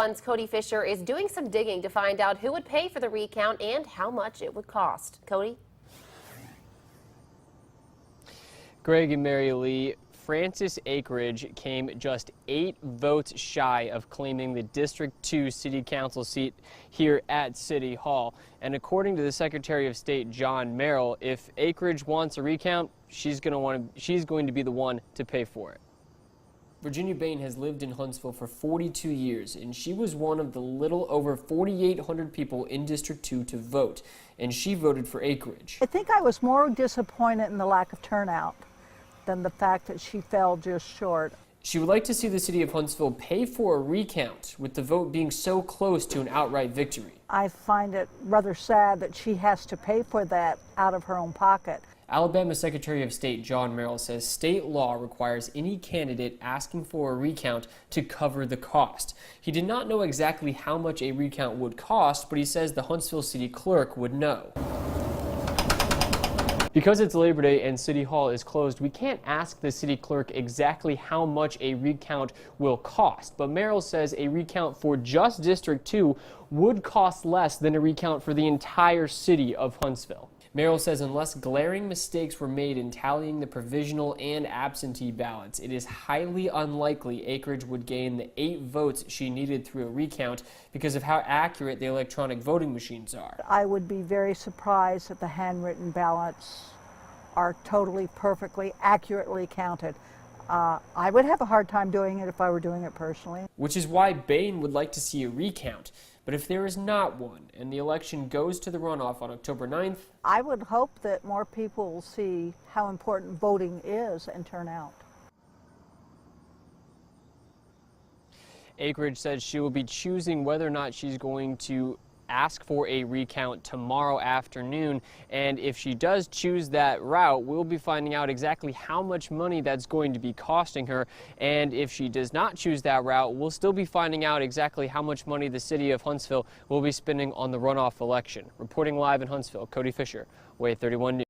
Fun's Cody Fisher is doing some digging to find out who would pay for the recount and how much it would cost. Cody? Greg and Mary Lee, Francis Akridge came just 8 votes shy of claiming the District 2 City Council seat here at City Hall. And according to the Secretary of State, John Merrill, if Akridge wants a recount, she's going to be the one to pay for it. Virginia Bain has lived in Huntsville for 42 years, and she was one of the little over 4,800 people in District 2 to vote, and she voted for Akridge. I think I was more disappointed in the lack of turnout than the fact that she fell just short. She would like to see the city of Huntsville pay for a recount, with the vote being so close to an outright victory. I find it rather sad that she has to pay for that out of her own pocket. Alabama Secretary of State John Merrill says state law requires any candidate asking for a recount to cover the cost. He did not know exactly how much a recount would cost, but he says the Huntsville City Clerk would know. Because it's Labor Day and City Hall is closed, we can't ask the city clerk exactly how much a recount will cost. But Merrill says a recount for just District 2 would cost less than a recount for the entire city of Huntsville. Merrill says unless glaring mistakes were made in tallying the provisional and absentee ballots, it is highly unlikely Akridge would gain the 8 votes she needed through a recount because of how accurate the electronic voting machines are. I would be very surprised that the handwritten ballots are totally, perfectly, accurately counted. I would have a hard time doing it if I were doing it personally. Which is why Bain would like to see a recount. But if there is not one, and the election goes to the runoff on October 9th, I would hope that more people will see how important voting is and turn out. Akridge says she will be choosing whether or not she's going to ask for a recount tomorrow afternoon, and if she does choose that route, we'll be finding out exactly how much money that's going to be costing her, and if she does not choose that route, we'll still be finding out exactly how much money the city of Huntsville will be spending on the runoff election. Reporting live in Huntsville, Cody Fisher, WAVE 31 News.